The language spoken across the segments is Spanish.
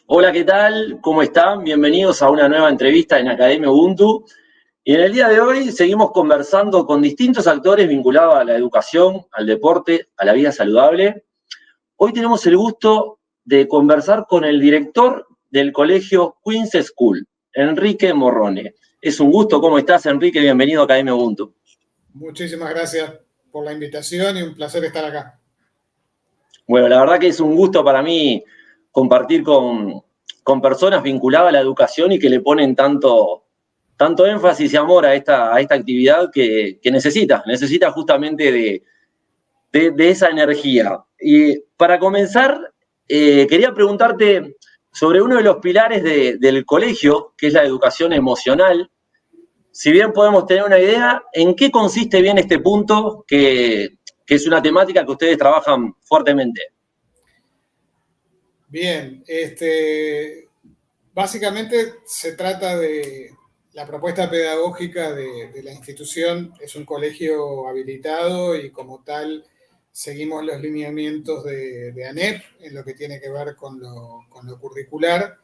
Hola, ¿qué tal? ¿Cómo están? Bienvenidos a una nueva entrevista en Academia Ubuntu. Y en el día de hoy seguimos conversando con distintos actores vinculados a la educación, al deporte, a la vida saludable. Hoy tenemos el gusto de conversar con el director del colegio Queen's School, Enrique Morrone. Es un gusto. ¿Cómo estás, Enrique? Bienvenido a Academia Ubuntu. Muchísimas gracias por la invitación y un placer estar acá. Bueno, la verdad que es un gusto para mí compartir con personas vinculadas a la educación y que le ponen tanto énfasis y amor a esta actividad que necesita justamente de esa energía. Y para comenzar, quería preguntarte sobre uno de los pilares del colegio, que es la educación emocional. Si bien podemos tener una idea, ¿en qué consiste bien este punto que es una temática que ustedes trabajan fuertemente? Bien, básicamente se trata de la propuesta pedagógica de la institución. Es un colegio habilitado y como tal seguimos los lineamientos de ANEP en lo que tiene que ver con lo curricular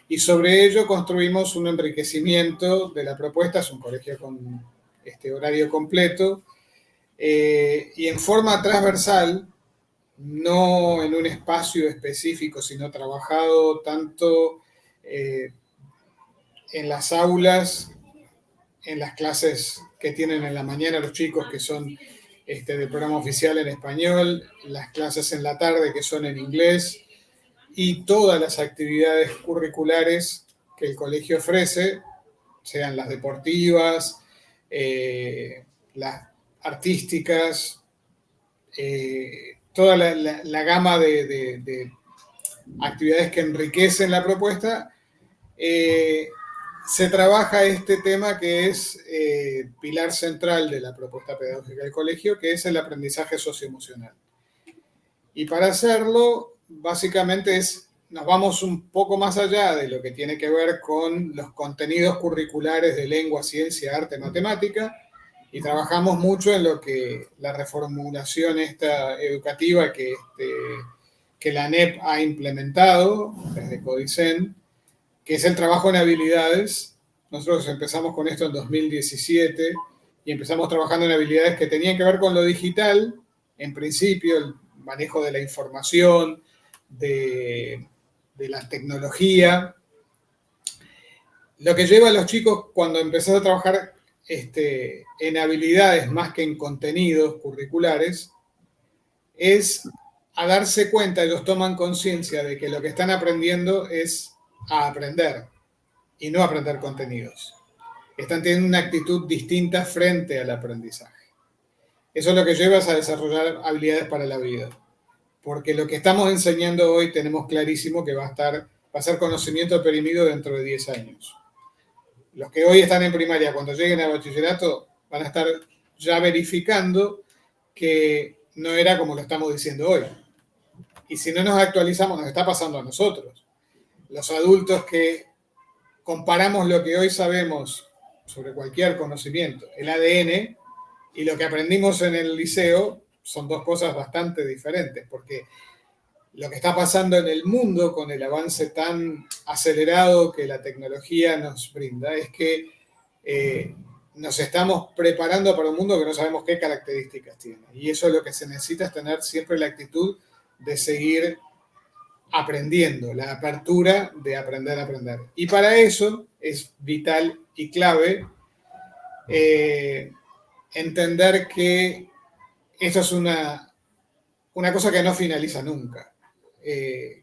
y sobre ello construimos un enriquecimiento de la propuesta. Es un colegio con este horario completo y en forma transversal, no en un espacio específico, sino trabajado tanto eh, en las aulas, en las clases que tienen en la mañana los chicos que son del programa oficial en español, las clases en la tarde que son en inglés y todas las actividades curriculares que el colegio ofrece, sean las deportivas, las artísticas, toda la gama de actividades que enriquecen la propuesta, se trabaja este tema que es pilar central de la propuesta pedagógica del colegio, que es el aprendizaje socioemocional. Y para hacerlo, básicamente nos vamos un poco más allá de lo que tiene que ver con los contenidos curriculares de lengua, ciencia, arte, matemática, y trabajamos mucho en lo que la reformulación esta educativa que la ANEP ha implementado desde Codicen, que es el trabajo en habilidades. Nosotros empezamos con esto en 2017 y empezamos trabajando en habilidades que tenían que ver con lo digital, en principio el manejo de la información, de la tecnología. Lo que lleva a los chicos cuando empezás a trabajar en habilidades más que en contenidos curriculares es a darse cuenta, ellos toman conciencia de que lo que están aprendiendo es a aprender y no aprender contenidos. Están teniendo una actitud distinta frente al aprendizaje. Eso es lo que lleva a desarrollar habilidades para la vida. Porque lo que estamos enseñando hoy tenemos clarísimo que va a ser conocimiento perimido dentro de 10 años. Los que hoy están en primaria, cuando lleguen a bachillerato, van a estar ya verificando que no era como lo estamos diciendo hoy. Y si no nos actualizamos, nos está pasando a nosotros. Los adultos que comparamos lo que hoy sabemos sobre cualquier conocimiento, el ADN, y lo que aprendimos en el liceo, son dos cosas bastante diferentes, porque lo que está pasando en el mundo con el avance tan acelerado que la tecnología nos brinda es que nos estamos preparando para un mundo que no sabemos qué características tiene. Y eso es lo que se necesita, es tener siempre la actitud de seguir aprendiendo, la apertura de aprender a aprender. Y para eso es vital y clave entender que esto es una cosa que no finaliza nunca.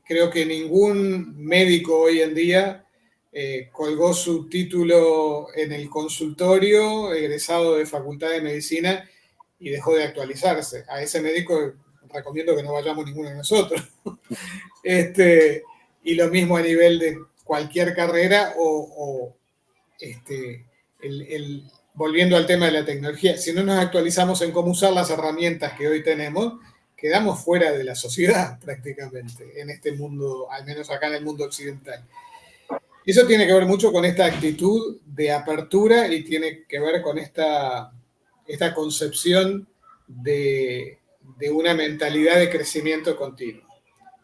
Creo que ningún médico hoy en día colgó su título en el consultorio, egresado de Facultad de Medicina, y dejó de actualizarse. A ese médico recomiendo que no vayamos ninguno de nosotros. Y lo mismo a nivel de cualquier carrera o volviendo al tema de la tecnología, si no nos actualizamos en cómo usar las herramientas que hoy tenemos, quedamos fuera de la sociedad prácticamente en este mundo, al menos acá en el mundo occidental. Eso tiene que ver mucho con esta actitud de apertura y tiene que ver con esta concepción de una mentalidad de crecimiento continuo,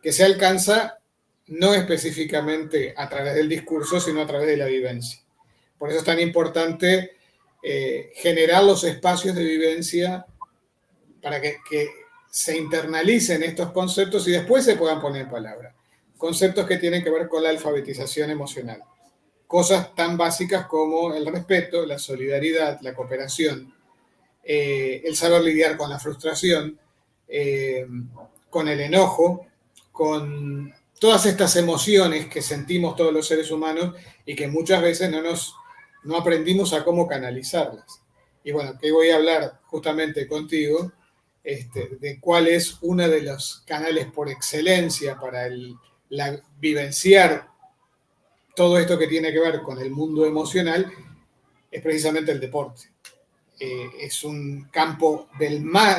que se alcanza no específicamente a través del discurso, sino a través de la vivencia. Por eso es tan importante generar los espacios de vivencia para que se internalicen estos conceptos y después se puedan poner en palabra. Conceptos que tienen que ver con la alfabetización emocional. Cosas tan básicas como el respeto, la solidaridad, la cooperación, el saber lidiar con la frustración, con el enojo, con todas estas emociones que sentimos todos los seres humanos y que muchas veces no aprendimos a cómo canalizarlas. Y bueno, que voy a hablar justamente contigo de cuál es uno de los canales por excelencia para vivenciar todo esto que tiene que ver con el mundo emocional, es precisamente el deporte. Es un campo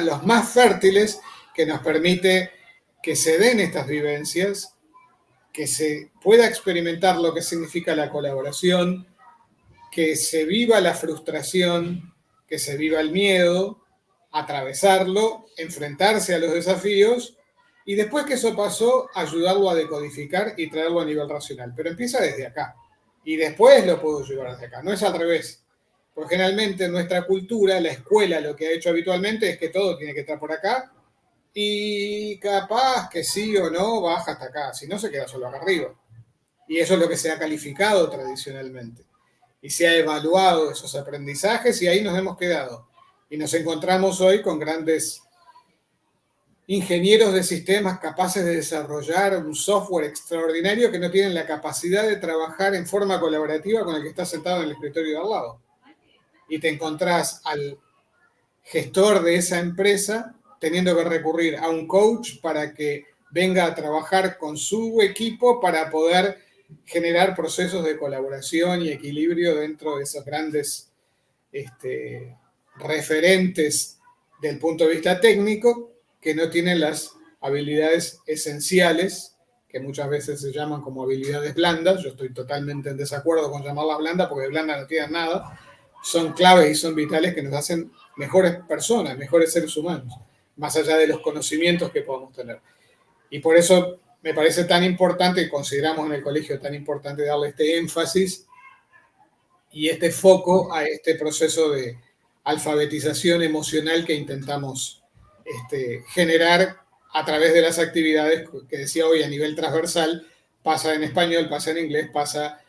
los más fértiles que nos permite que se den estas vivencias, que se pueda experimentar lo que significa la colaboración, que se viva la frustración, que se viva el miedo, atravesarlo, enfrentarse a los desafíos y después que eso pasó, ayudarlo a decodificar y traerlo a nivel racional. Pero empieza desde acá y después lo puedo llevar desde acá, no es al revés. Porque generalmente en nuestra cultura, la escuela lo que ha hecho habitualmente es que todo tiene que estar por acá y capaz que sí o no baja hasta acá, si no se queda solo acá arriba. Y eso es lo que se ha calificado tradicionalmente. Y se ha evaluado esos aprendizajes y ahí nos hemos quedado. Y nos encontramos hoy con grandes ingenieros de sistemas capaces de desarrollar un software extraordinario que no tienen la capacidad de trabajar en forma colaborativa con el que está sentado en el escritorio de al lado. Y te encontrás al gestor de esa empresa teniendo que recurrir a un coach para que venga a trabajar con su equipo para poder generar procesos de colaboración y equilibrio dentro de esos grandes referentes del punto de vista técnico que no tienen las habilidades esenciales que muchas veces se llaman como habilidades blandas. Yo estoy totalmente en desacuerdo con llamarlas blandas porque blandas no tienen nada. Son claves y son vitales que nos hacen mejores personas, mejores seres humanos, más allá de los conocimientos que podamos tener. Y por eso me parece tan importante, y consideramos en el colegio tan importante darle este énfasis y este foco a este proceso de alfabetización emocional que intentamos generar a través de las actividades que decía hoy a nivel transversal, pasa en español, pasa en inglés, pasa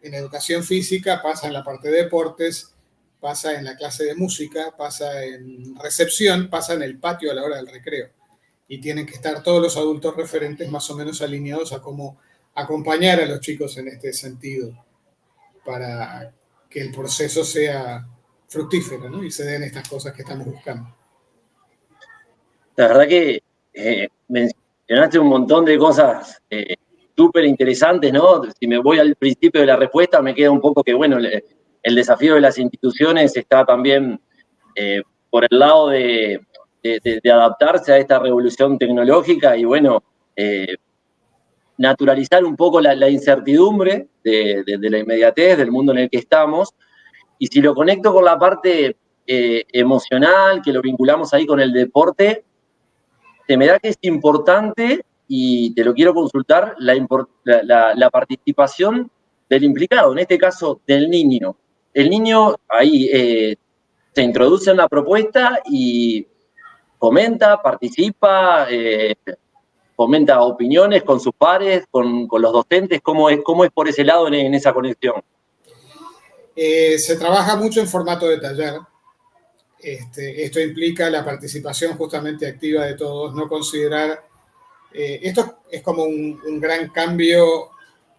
en educación física, pasa en la parte de deportes, pasa en la clase de música, pasa en recepción, pasa en el patio a la hora del recreo. Y tienen que estar todos los adultos referentes más o menos alineados a cómo acompañar a los chicos en este sentido para que el proceso sea fructífero, ¿no? Y se den estas cosas que estamos buscando. La verdad que mencionaste un montón de cosas súper interesantes, ¿no? Si me voy al principio de la respuesta, me queda un poco que, bueno, el desafío de las instituciones está también por el lado de adaptarse a esta revolución tecnológica y, bueno, naturalizar un poco la incertidumbre de la inmediatez del mundo en el que estamos. Y si lo conecto con la parte emocional, que lo vinculamos ahí con el deporte, se me da que es importante, y te lo quiero consultar, la participación del implicado, en este caso del niño. El niño ahí se introduce en la propuesta y comenta, participa, comenta opiniones con sus pares, con los docentes. ¿Cómo es por ese lado en esa conexión? Se trabaja mucho en formato de taller. Esto implica la participación justamente activa de todos, no considerar... esto es como un gran cambio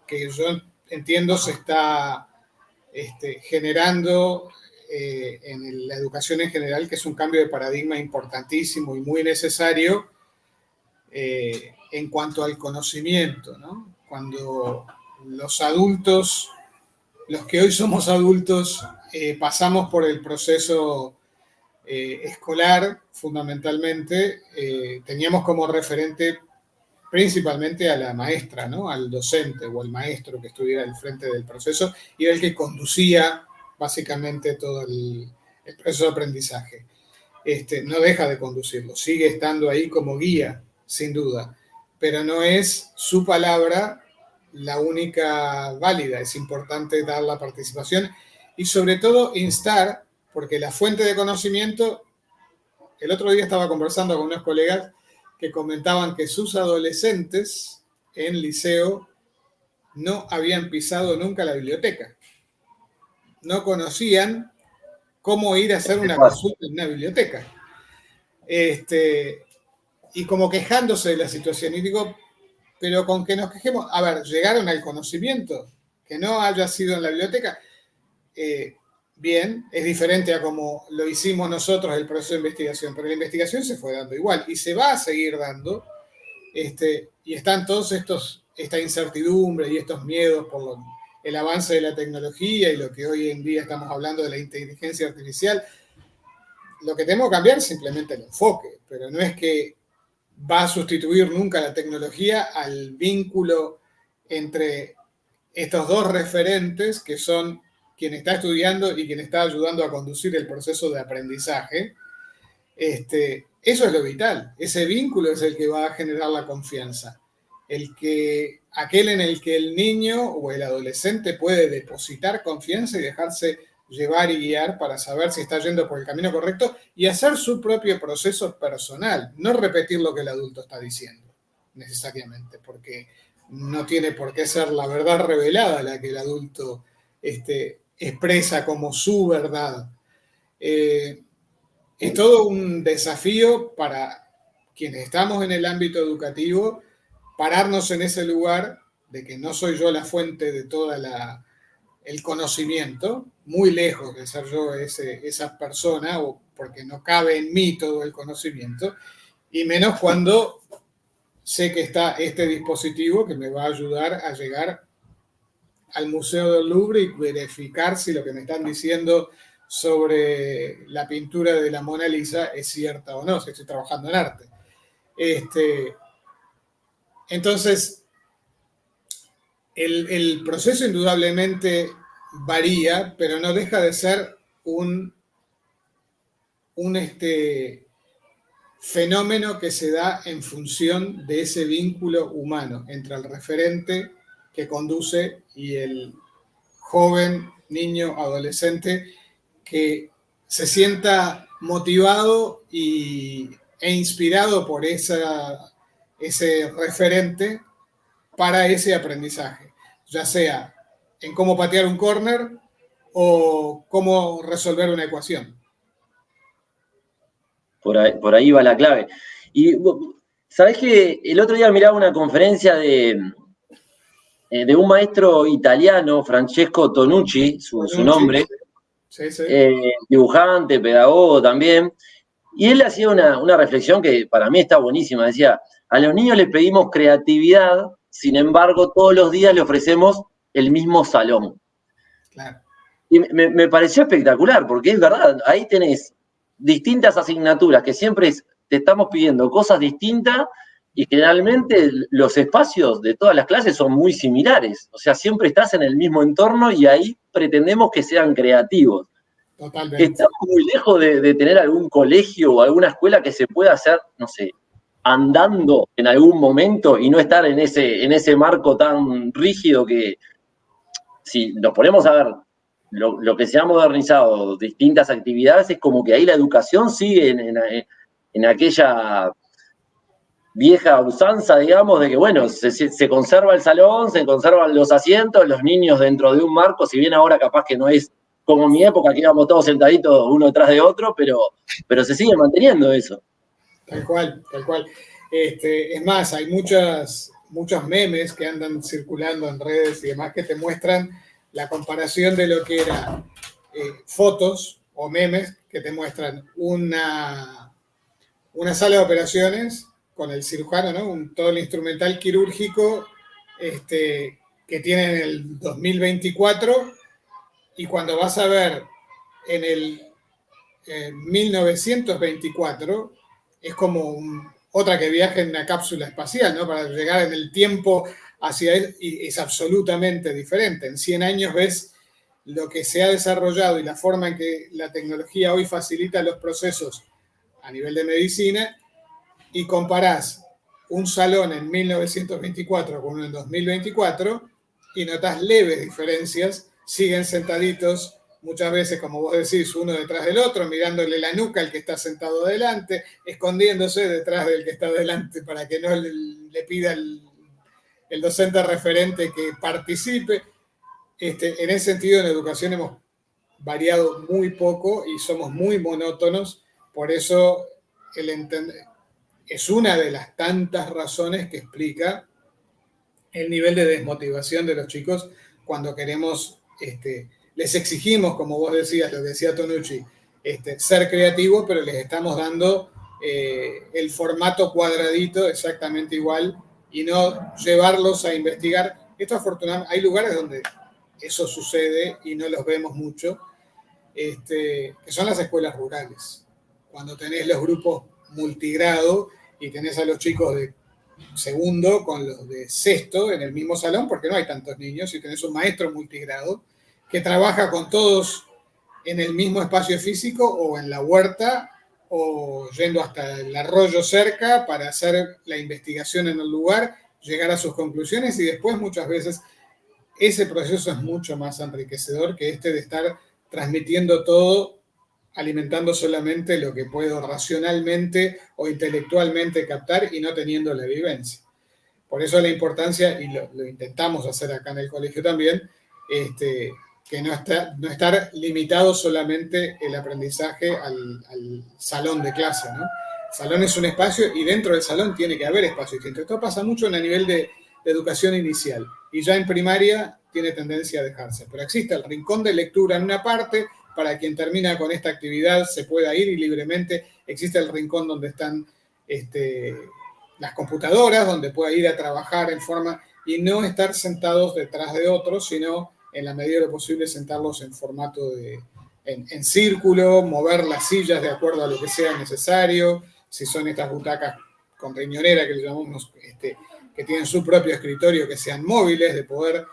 que yo entiendo se está generando en la educación en general, que es un cambio de paradigma importantísimo y muy necesario en cuanto al conocimiento, ¿no? Cuando los adultos, los que hoy somos adultos, pasamos por el proceso escolar, fundamentalmente, teníamos como referente principalmente a la maestra, ¿no? Al docente o al maestro que estuviera al frente del proceso y era el que conducía básicamente todo el proceso de aprendizaje. No deja de conducirlo, sigue estando ahí como guía, sin duda, pero no es su palabra la única válida. Es importante dar la participación y sobre todo instar, porque la fuente de conocimiento, el otro día estaba conversando con unos colegas que comentaban que sus adolescentes en liceo no habían pisado nunca la biblioteca. No conocían cómo ir a hacer una consulta en una biblioteca. Y como quejándose de la situación. Y digo, pero con que nos quejemos, a ver, llegaron al conocimiento, que no haya sido en la biblioteca, bien, es diferente a como lo hicimos nosotros el proceso de investigación, pero la investigación se fue dando igual y se va a seguir dando, y están todos esta incertidumbre y estos miedos por el avance de la tecnología y lo que hoy en día estamos hablando de la inteligencia artificial. Lo que tenemos que cambiar es simplemente el enfoque, pero no es que va a sustituir nunca la tecnología al vínculo entre estos dos referentes que son quien está estudiando y quien está ayudando a conducir el proceso de aprendizaje. Eso es lo vital. Ese vínculo es el que va a generar la confianza. Aquel en el que el niño o el adolescente puede depositar confianza y dejarse llevar y guiar para saber si está yendo por el camino correcto y hacer su propio proceso personal, no repetir lo que el adulto está diciendo necesariamente, porque no tiene por qué ser la verdad revelada la que el adulto expresa como su verdad. Es todo un desafío para quienes estamos en el ámbito educativo, pararnos en ese lugar de que no soy yo la fuente de todo el conocimiento, muy lejos de ser yo esa persona, o porque no cabe en mí todo el conocimiento, y menos cuando sé que está este dispositivo que me va a ayudar a llegar al Museo del Louvre y verificar si lo que me están diciendo sobre la pintura de la Mona Lisa es cierta o no, si estoy trabajando en arte. Entonces, el proceso indudablemente varía, pero no deja de ser un fenómeno que se da en función de ese vínculo humano entre el referente que conduce y el joven, niño, adolescente que se sienta motivado e inspirado por ese referente para ese aprendizaje, ya sea en cómo patear un córner o cómo resolver una ecuación. Por ahí va la clave. Y sabés que el otro día miraba una conferencia de un maestro italiano, Francesco Tonucci, su nombre, sí, sí. Dibujante, pedagogo también, y él hacía una reflexión que para mí está buenísima. Decía, a los niños les pedimos creatividad, sin embargo, todos los días le ofrecemos el mismo salón. Claro. Y me pareció espectacular, porque es verdad, ahí tenés distintas asignaturas que siempre te estamos pidiendo cosas distintas y generalmente los espacios de todas las clases son muy similares. O sea, siempre estás en el mismo entorno y ahí pretendemos que sean creativos. Totalmente. Estamos muy lejos de tener algún colegio o alguna escuela que se pueda hacer, no sé, andando en algún momento y no estar en ese marco tan rígido que, si nos ponemos a ver lo que se ha modernizado, distintas actividades, es como que ahí la educación sigue en aquella vieja usanza, digamos, de que, bueno, se conserva el salón, se conservan los asientos, los niños dentro de un marco, si bien ahora capaz que no es como en mi época, que íbamos todos sentaditos uno detrás de otro, pero se sigue manteniendo eso. Tal cual, tal cual. Es más, hay muchos memes que andan circulando en redes y demás que te muestran la comparación de lo que era fotos o memes que te muestran una sala de operaciones con el cirujano, ¿no? Todo el instrumental quirúrgico que tiene en el 2024, y cuando vas a ver en el 1924, es como otra que viaja en una cápsula espacial, ¿no? Para llegar en el tiempo hacia él, y es absolutamente diferente. En 100 años ves lo que se ha desarrollado y la forma en que la tecnología hoy facilita los procesos a nivel de medicina, y comparás un salón en 1924 con uno en 2024 y notas leves diferencias, siguen sentaditos muchas veces, como vos decís, uno detrás del otro, mirándole la nuca al que está sentado adelante, escondiéndose detrás del que está adelante para que no le pida el docente referente que participe. En ese sentido, en educación hemos variado muy poco y somos muy monótonos, por eso es una de las tantas razones que explica el nivel de desmotivación de los chicos cuando queremos, les exigimos, como vos decías, lo decía Tonucci, ser creativos, pero les estamos dando el formato cuadradito exactamente igual y no llevarlos a investigar. Esto afortunadamente, hay lugares donde eso sucede y no los vemos mucho, que son las escuelas rurales. Cuando tenés los grupos multigrado y tenés a los chicos de segundo con los de sexto en el mismo salón, porque no hay tantos niños, y tenés un maestro multigrado que trabaja con todos en el mismo espacio físico o en la huerta o yendo hasta el arroyo cerca para hacer la investigación en el lugar, llegar a sus conclusiones y después muchas veces ese proceso es mucho más enriquecedor que de estar transmitiendo todo, alimentando solamente lo que puedo racionalmente o intelectualmente captar y no teniendo la vivencia. Por eso la importancia, y lo intentamos hacer acá en el colegio también, que no estar limitado solamente el aprendizaje al salón de clase, ¿no? El salón es un espacio y dentro del salón tiene que haber espacio distinto. Esto pasa mucho en el nivel de educación inicial y ya en primaria tiene tendencia a dejarse. Pero existe el rincón de lectura en una parte, para quien termina con esta actividad se pueda ir y libremente existe el rincón donde están las computadoras, donde pueda ir a trabajar en forma y no estar sentados detrás de otros, sino en la medida de lo posible sentarlos en formato en círculo, mover las sillas de acuerdo a lo que sea necesario, si son estas butacas con riñonera que le llamamos, que tienen su propio escritorio, que sean móviles, de poder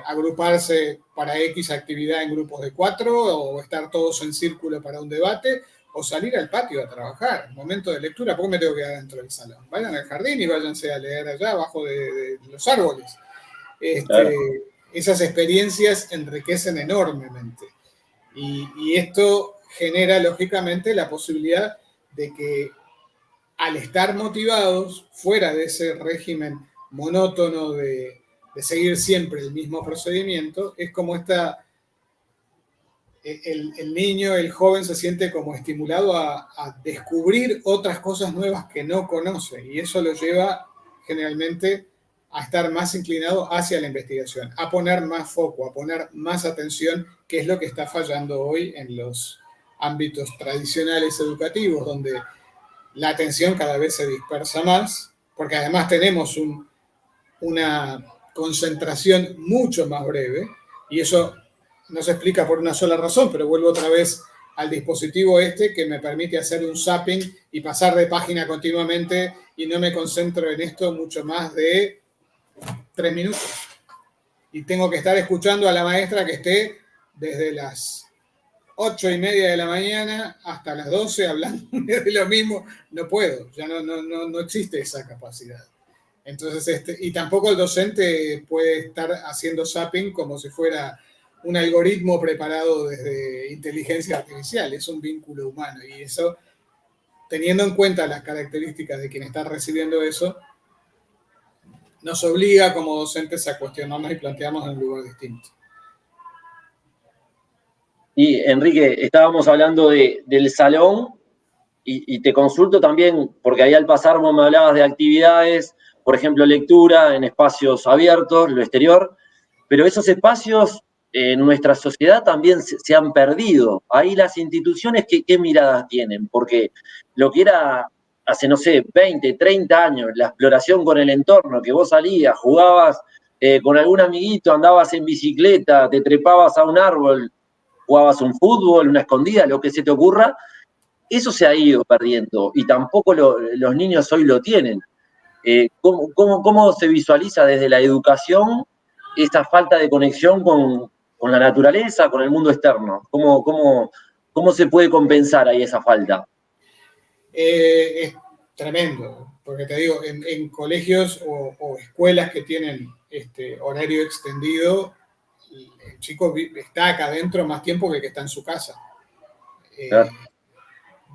agruparse para X actividad en grupos de 4 o estar todos en círculo para un debate o salir al patio a trabajar. Momento de lectura, ¿por qué me tengo que quedar dentro del salón? Vayan al jardín y váyanse a leer allá abajo de los árboles. Claro. Esas experiencias enriquecen enormemente y esto genera lógicamente la posibilidad de que al estar motivados fuera de ese régimen monótono de seguir siempre el mismo procedimiento, es como el niño, el joven se siente como estimulado a descubrir otras cosas nuevas que no conoce y eso lo lleva generalmente a estar más inclinado hacia la investigación, a poner más foco, a poner más atención, que es lo que está fallando hoy en los ámbitos tradicionales educativos, donde la atención cada vez se dispersa más, porque además tenemos una concentración mucho más breve, y eso no se explica por una sola razón, pero vuelvo otra vez al dispositivo que me permite hacer un zapping y pasar de página continuamente y no me concentro en esto mucho más de 3 minutos. Y tengo que estar escuchando a la maestra que esté desde las 8:30 de la mañana hasta las 12 hablando de lo mismo. No puedo, ya no existe esa capacidad. Entonces, y tampoco el docente puede estar haciendo zapping como si fuera un algoritmo preparado desde inteligencia artificial, es un vínculo humano y eso, teniendo en cuenta las características de quien está recibiendo eso, nos obliga como docentes a cuestionarnos y plantearnos en un lugar distinto. Y Enrique, estábamos hablando del salón y te consulto también, porque ahí al pasar vos me hablabas de actividades, por ejemplo, lectura en espacios abiertos, lo exterior, pero esos espacios en nuestra sociedad también se han perdido. Ahí las instituciones, ¿qué miradas tienen? Porque lo que era hace, no sé, 20, 30 años, la exploración con el entorno, que vos salías, jugabas con algún amiguito, andabas en bicicleta, te trepabas a un árbol, jugabas un fútbol, una escondida, lo que se te ocurra, eso se ha ido perdiendo y tampoco los niños hoy lo tienen. ¿Cómo se visualiza desde la educación esta falta de conexión con la naturaleza, con el mundo externo? ¿Cómo se puede compensar ahí esa falta? Es tremendo. porque te digo, en colegios o escuelas que tienen horario extendido, el chico está acá adentro más tiempo que el que está en su casa. Claro.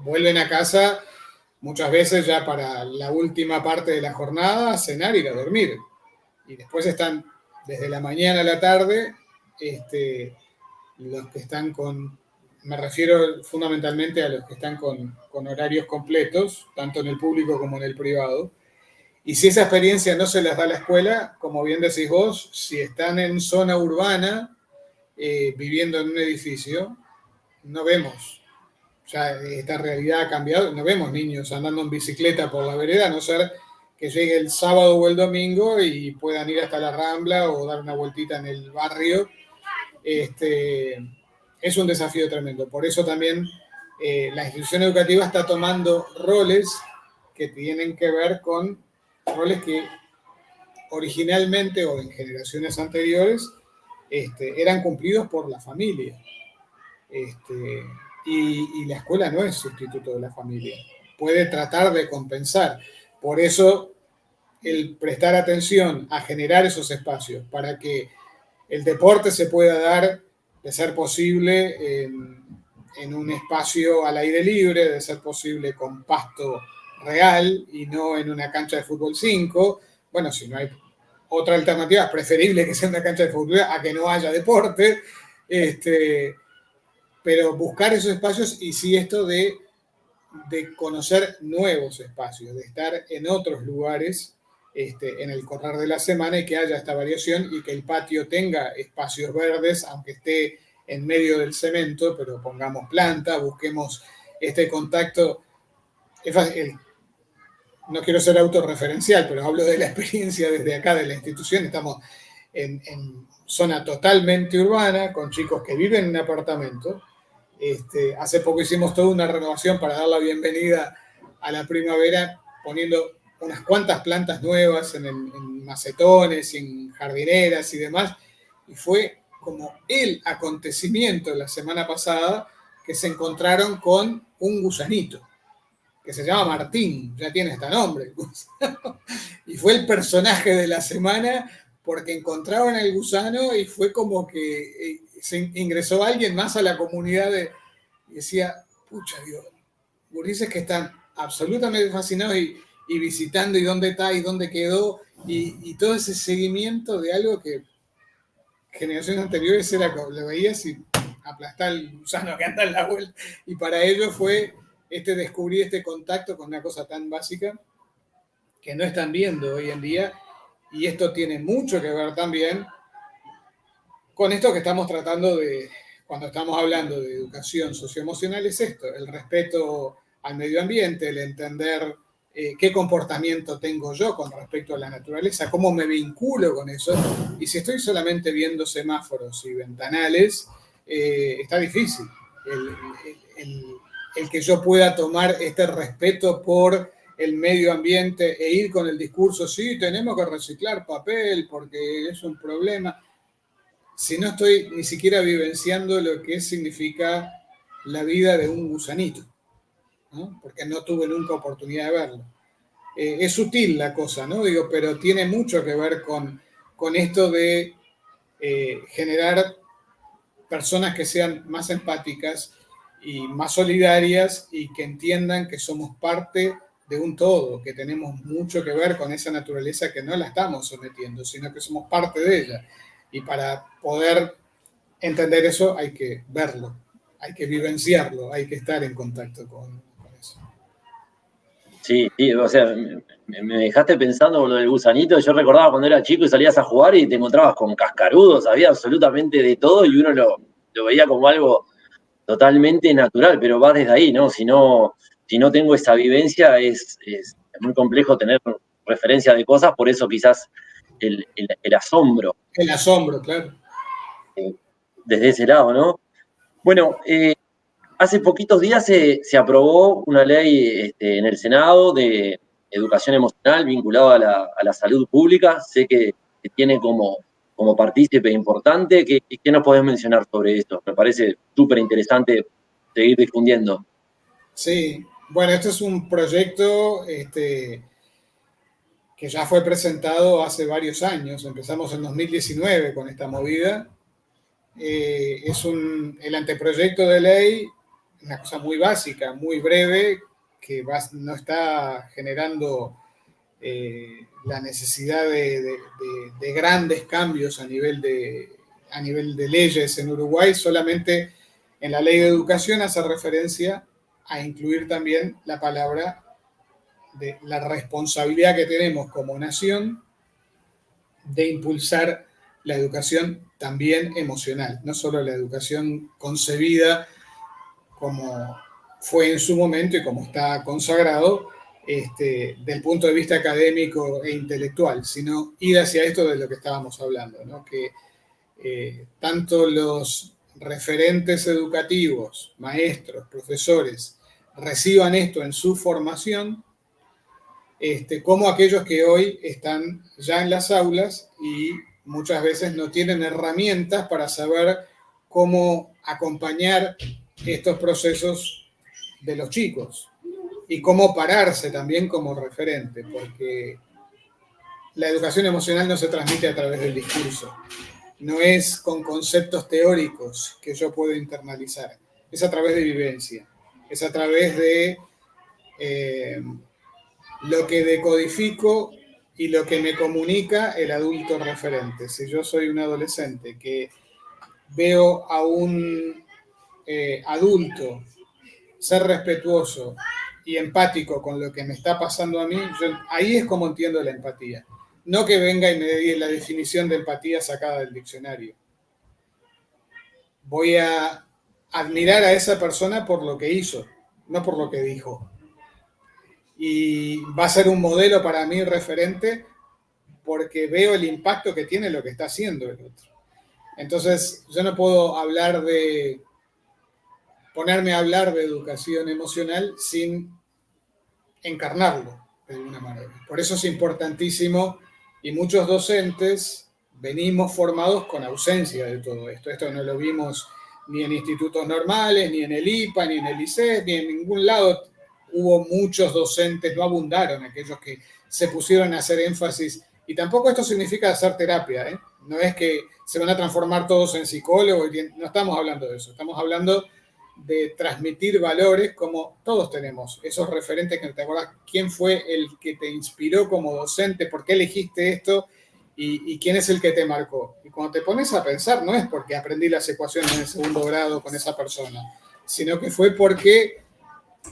Vuelven a casa muchas veces ya para la última parte de la jornada, a cenar y a dormir. Y después están desde la mañana a la tarde, los que están me refiero fundamentalmente a los que están con horarios completos, tanto en el público como en el privado. Y si esa experiencia no se las da la escuela, como bien decís vos, si están en zona urbana, viviendo en un edificio, no vemos. Ya esta realidad ha cambiado, no vemos niños andando en bicicleta por la vereda, a no ser que llegue el sábado o el domingo y puedan ir hasta la Rambla o dar una vueltita en el barrio. Es un desafío tremendo. Por eso también la institución educativa está tomando roles que tienen que ver con roles que originalmente o en generaciones anteriores eran cumplidos por la familia. Y la escuela no es sustituto de la familia. Puede tratar de compensar. Por eso el prestar atención a generar esos espacios para que el deporte se pueda dar, de ser posible, en un espacio al aire libre, de ser posible con pasto real y no en una cancha de fútbol 5. Bueno, si no hay otra alternativa, es preferible que sea una cancha de fútbol a que no haya deporte. Pero buscar esos espacios y sí esto de conocer nuevos espacios, de estar en otros lugares en el correr de la semana y que haya esta variación y que el patio tenga espacios verdes, aunque esté en medio del cemento, pero pongamos planta, busquemos este contacto. Es fácil, no quiero ser autorreferencial, pero hablo de la experiencia desde acá de la institución. Estamos en zona totalmente urbana, con chicos que viven en un apartamento. Hace poco hicimos toda una renovación para dar la bienvenida a la primavera, poniendo unas cuantas plantas nuevas en macetones, en jardineras y demás. Y fue como el acontecimiento la semana pasada que se encontraron con un gusanito que se llama Martín, ya tiene hasta nombre. Y fue el personaje de la semana porque encontraron el gusano y fue como que se ingresó alguien más a la comunidad y decía, pucha, Dios, gurises que están absolutamente fascinados y visitando y dónde está y dónde quedó y todo ese seguimiento de algo que generaciones anteriores era como lo veías y aplastar el gusano que anda en la vuelta. Y para ellos fue descubrir este contacto con una cosa tan básica que no están viendo hoy en día. Y esto tiene mucho que ver también con esto que estamos tratando de, cuando estamos hablando de educación socioemocional, es esto, el respeto al medio ambiente, el entender qué comportamiento tengo yo con respecto a la naturaleza, cómo me vinculo con eso. Y si estoy solamente viendo semáforos y ventanales, está difícil. El que yo pueda tomar este respeto por el medio ambiente e ir con el discurso, sí, tenemos que reciclar papel porque es un problema, si no estoy ni siquiera vivenciando lo que significa la vida de un gusanito, ¿no? Porque no tuve nunca oportunidad de verlo. Es sutil la cosa, ¿no? Digo, pero tiene mucho que ver con esto de generar personas que sean más empáticas y más solidarias y que entiendan que somos parte de un todo, que tenemos mucho que ver con esa naturaleza que no la estamos sometiendo, sino que somos parte de ella. Y para poder entender eso hay que verlo, hay que vivenciarlo, hay que estar en contacto con eso. Sí, o sea, me dejaste pensando por lo del gusanito. Yo recordaba cuando era chico y salías a jugar y te encontrabas con cascarudos, había absolutamente de todo y uno lo veía como algo totalmente natural, pero va desde ahí, ¿no? Si no tengo esa vivencia es muy complejo tener referencia de cosas, por eso quizás el asombro. El asombro, claro. Desde ese lado, ¿no? Bueno, hace poquitos días se aprobó una ley en el Senado de educación emocional vinculada a la salud pública. Sé que tiene como partícipe importante. ¿Qué nos podés mencionar sobre esto? Me parece súper interesante seguir difundiendo. Sí, bueno, esto es un proyecto que ya fue presentado hace varios años. Empezamos en 2019 con esta movida. Es el anteproyecto de ley, una cosa muy básica, muy breve, que no está generando la necesidad de grandes cambios a nivel de leyes en Uruguay. Solamente en la ley de educación hace referencia a incluir también la palabra de la responsabilidad que tenemos como nación de impulsar la educación también emocional, no solo la educación concebida como fue en su momento y como está consagrado del punto de vista académico e intelectual, sino ir hacia esto de lo que estábamos hablando, ¿no? Que tanto los referentes educativos, maestros, profesores, reciban esto en su formación, como aquellos que hoy están ya en las aulas y muchas veces no tienen herramientas para saber cómo acompañar estos procesos de los chicos y cómo pararse también como referente, porque la educación emocional no se transmite a través del discurso, no es con conceptos teóricos que yo puedo internalizar, es a través de vivencia, es a través de lo que decodifico y lo que me comunica el adulto referente. Si yo soy un adolescente que veo a un adulto ser respetuoso y empático con lo que me está pasando a mí, ahí es como entiendo la empatía. No que venga y me dé la definición de empatía sacada del diccionario. Voy a admirar a esa persona por lo que hizo, no por lo que dijo. Y va a ser un modelo para mí referente porque veo el impacto que tiene lo que está haciendo el otro. Entonces, yo no puedo ponerme a hablar de educación emocional sin encarnarlo de alguna manera. Por eso es importantísimo y muchos docentes venimos formados con ausencia de todo esto. Esto no lo vimos ni en institutos normales, ni en el IPA, ni en el ICES, ni en ningún lado. Hubo muchos docentes, no abundaron aquellos que se pusieron a hacer énfasis. Y tampoco esto significa hacer terapia, ¿eh? No es que se van a transformar todos en psicólogos, no estamos hablando de eso, estamos hablando de transmitir valores como todos tenemos, esos referentes que te acuerdas quién fue el que te inspiró como docente, por qué elegiste esto y quién es el que te marcó. Y cuando te pones a pensar, no es porque aprendí las ecuaciones en el segundo grado con esa persona, sino que fue porque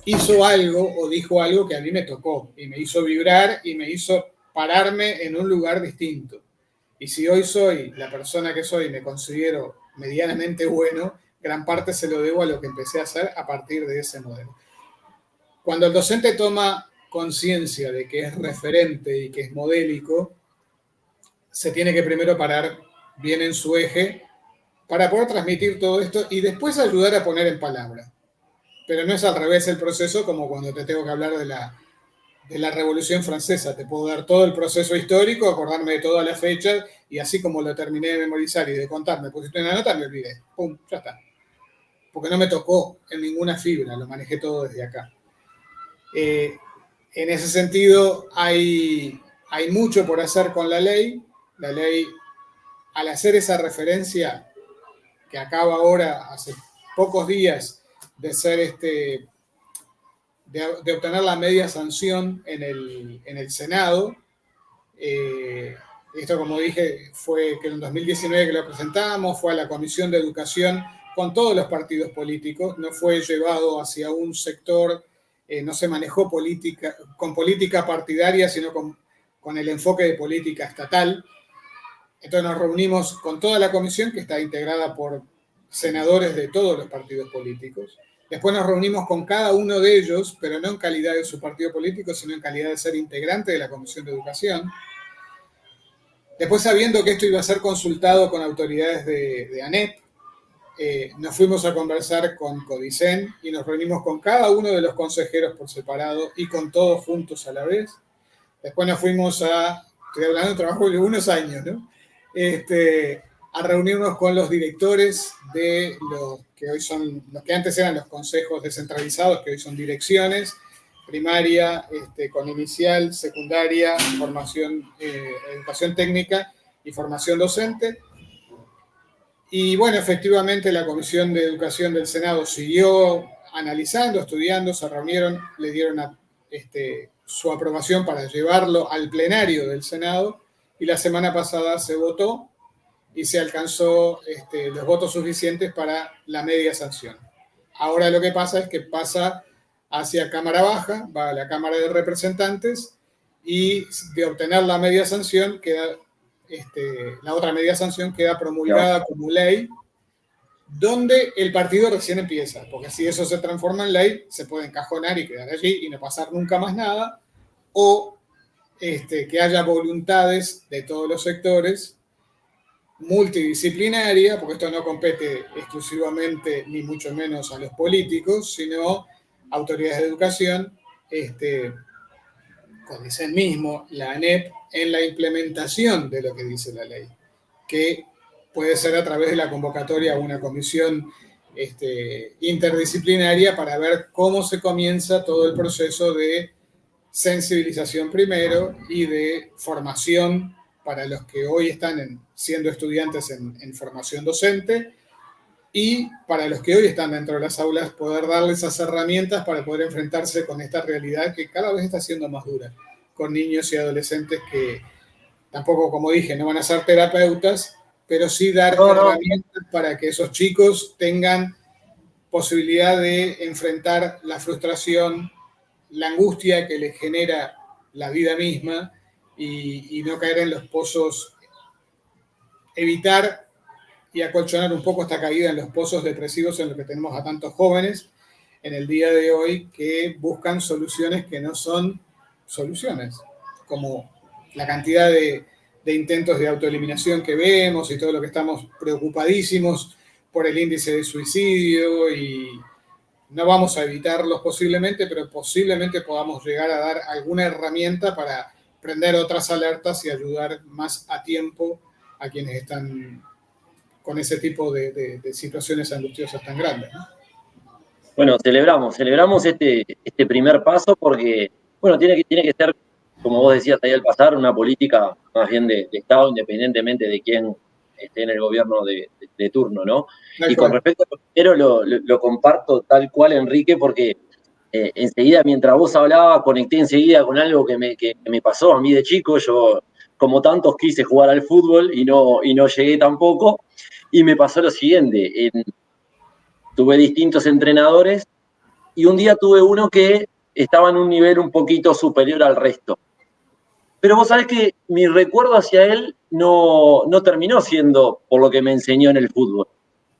hizo algo o dijo algo que a mí me tocó y me hizo vibrar y me hizo pararme en un lugar distinto. Y si hoy soy la persona que soy y me considero medianamente bueno, gran parte se lo debo a lo que empecé a hacer a partir de ese modelo. Cuando el docente toma conciencia de que es referente y que es modélico, se tiene que primero parar bien en su eje para poder transmitir todo esto y después ayudar a poner en palabra. Pero no es al revés el proceso como cuando te tengo que hablar de la Revolución Francesa. Te puedo dar todo el proceso histórico, acordarme de todas las fechas y así como lo terminé de memorizar y de contar, me pusiste una nota, me olvidé. ¡Pum! Ya está. Porque no me tocó en ninguna fibra, lo manejé todo desde acá. En ese sentido, hay mucho por hacer con la ley. La ley, al hacer esa referencia que acaba ahora, hace pocos días, de ser de obtener la media sanción en el Senado, esto, como dije, fue que en 2019 que lo presentamos, fue a la Comisión de Educación con todos los partidos políticos, no fue llevado hacia un sector, no se manejó con política partidaria, sino con el enfoque de política estatal. Entonces nos reunimos con toda la comisión, que está integrada por senadores de todos los partidos políticos. Después nos reunimos con cada uno de ellos, pero no en calidad de su partido político, sino en calidad de ser integrante de la Comisión de Educación. Después, sabiendo que esto iba a ser consultado con autoridades de ANEP, nos fuimos a conversar con Codicen y nos reunimos con cada uno de los consejeros por separado y con todos juntos a la vez. Después nos fuimos estoy hablando de trabajo de unos años, ¿no? A reunirnos con los directores de los que hoy son, los que antes eran los consejos descentralizados, que hoy son direcciones, primaria, con inicial, secundaria, formación, educación técnica y formación docente. Y bueno, efectivamente la Comisión de Educación del Senado siguió analizando, estudiando, se reunieron, le dieron su aprobación para llevarlo al plenario del Senado y la semana pasada se votó y se alcanzó los votos suficientes para la media sanción. Ahora lo que pasa es que pasa hacia Cámara Baja, va a la Cámara de Representantes y de obtener la media sanción queda la otra media sanción queda promulgada como ley, donde el partido recién empieza, porque si eso se transforma en ley, se puede encajonar y quedar allí y no pasar nunca más nada, o que haya voluntades de todos los sectores, multidisciplinaria, porque esto no compete exclusivamente ni mucho menos a los políticos, sino autoridades de educación, con ese mismo, la ANEP, en la implementación de lo que dice la ley, que puede ser a través de la convocatoria a una comisión interdisciplinaria para ver cómo se comienza todo el proceso de sensibilización primero y de formación para los que hoy están siendo estudiantes en formación docente y para los que hoy están dentro de las aulas poder darles esas herramientas para poder enfrentarse con esta realidad que cada vez está siendo más dura, con niños y adolescentes que tampoco, como dije, no van a ser terapeutas, pero sí dar herramientas para que esos chicos tengan posibilidad de enfrentar la frustración, la angustia que les genera la vida misma y no caer en los pozos, evitar y acolchonar un poco esta caída en los pozos depresivos en los que tenemos a tantos jóvenes en el día de hoy que buscan soluciones que no son soluciones, como la cantidad de intentos de autoeliminación que vemos y todo lo que estamos preocupadísimos por el índice de suicidio y no vamos a evitarlos posiblemente, pero posiblemente podamos llegar a dar alguna herramienta para prender otras alertas y ayudar más a tiempo a quienes están con ese tipo de situaciones angustiosas tan grandes, ¿no? Bueno, celebramos este primer paso porque, bueno, tiene que ser, como vos decías ahí al pasar, una política más bien de Estado, independientemente de quién esté en el gobierno de turno, ¿no? Y con respecto a lo primero, lo comparto tal cual, Enrique, porque enseguida, mientras vos hablabas, conecté enseguida con algo que me pasó a mí de chico. Yo, como tantos, quise jugar al fútbol y no llegué tampoco. Y me pasó lo siguiente, tuve distintos entrenadores y un día tuve uno que estaba en un nivel un poquito superior al resto. Pero vos sabés que mi recuerdo hacia él no terminó siendo por lo que me enseñó en el fútbol.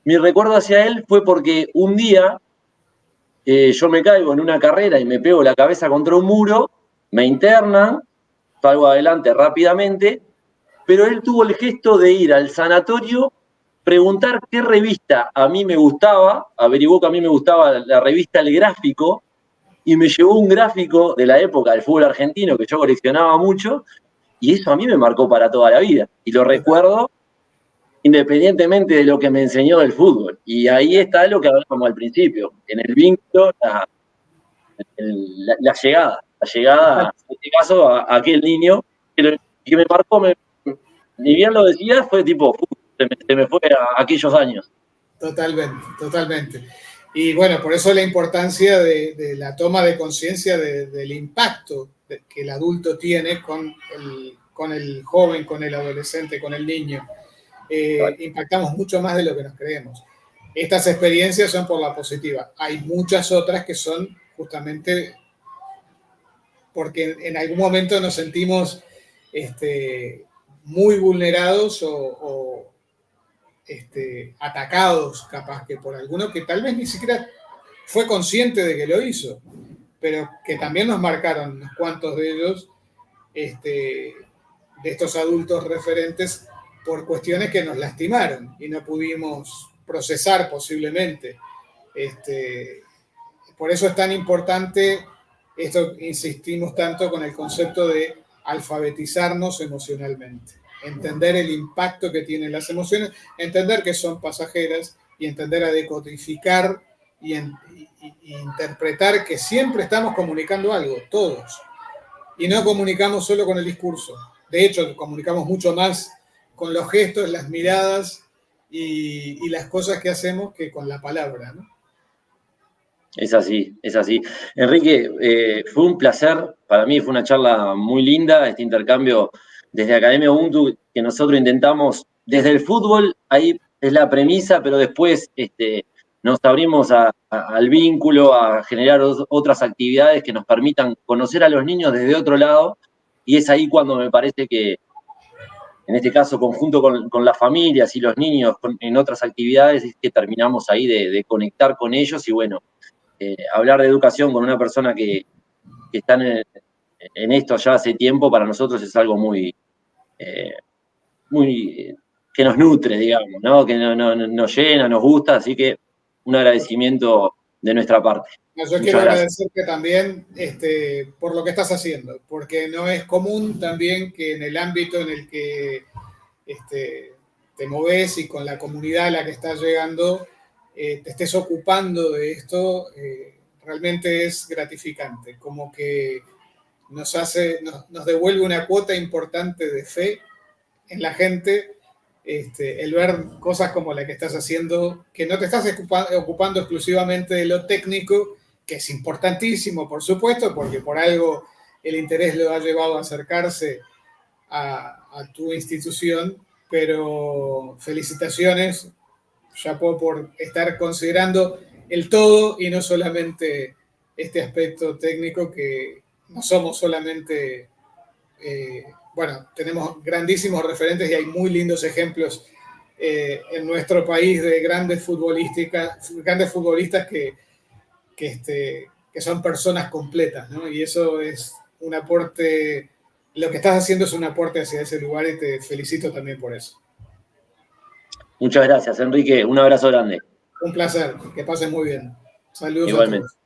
Mi recuerdo hacia él fue porque un día yo me caigo en una carrera y me pego la cabeza contra un muro, me internan, salgo adelante rápidamente, pero él tuvo el gesto de ir al sanatorio, preguntar qué revista a mí me gustaba, averiguó que a mí me gustaba la revista El Gráfico, y me llevó un gráfico de la época del fútbol argentino que yo coleccionaba mucho, y eso a mí me marcó para toda la vida. Y lo recuerdo independientemente de lo que me enseñó del fútbol. Y ahí está lo que hablábamos al principio, en el vínculo, la llegada, en este caso, a aquel niño que me marcó, ni bien lo decía, fue tipo, se me fue a aquellos años. Totalmente. Y bueno, por eso la importancia de la toma de conciencia del impacto que el adulto tiene con el joven, con el adolescente, con el niño. Impactamos mucho más de lo que nos creemos. Estas experiencias son por la positiva. Hay muchas otras que son justamente porque en algún momento nos sentimos muy vulnerados o atacados, capaz que por alguno que tal vez ni siquiera fue consciente de que lo hizo, pero que también nos marcaron unos cuantos de ellos, de estos adultos referentes, por cuestiones que nos lastimaron y no pudimos procesar posiblemente. Por eso es tan importante, esto insistimos tanto con el concepto de alfabetizarnos emocionalmente, entender el impacto que tienen las emociones, entender que son pasajeras y entender a decodificar y interpretar que siempre estamos comunicando algo, todos. Y no comunicamos solo con el discurso. De hecho, comunicamos mucho más con los gestos, las miradas y las cosas que hacemos que con la palabra, ¿no? Es así, es así. Enrique, fue un placer, para mí fue una charla muy linda, este intercambio desde Academia Ubuntu, que nosotros intentamos desde el fútbol, ahí es la premisa, pero después nos abrimos al vínculo, a generar otras actividades que nos permitan conocer a los niños desde otro lado, y es ahí cuando me parece que, en este caso, conjunto con las familias y los niños en otras actividades, es que terminamos ahí de conectar con ellos y bueno, hablar de educación con una persona que está en esto ya hace tiempo, para nosotros es algo muy, que nos nutre, digamos, ¿no? Que nos llena, nos gusta, así que un agradecimiento de nuestra parte. Yo quiero agradecerte también por lo que estás haciendo, porque no es común también que en el ámbito en el que te moves y con la comunidad a la que estás llegando, te estés ocupando de esto, realmente es gratificante, como que nos devuelve una cuota importante de fe en la gente, el ver cosas como la que estás haciendo, que no te estás ocupando exclusivamente de lo técnico, que es importantísimo, por supuesto, porque por algo el interés lo ha llevado a acercarse a tu institución, pero felicitaciones, chapeau por estar considerando el todo y no solamente este aspecto técnico, que no somos solamente, bueno, tenemos grandísimos referentes y hay muy lindos ejemplos en nuestro país de grandes futbolistas que son personas completas, ¿no? Y eso es un aporte, lo que estás haciendo es un aporte hacia ese lugar y te felicito también por eso. Muchas gracias, Enrique. Un abrazo grande. Un placer, que pasen muy bien. Saludos Igualmente. a todos.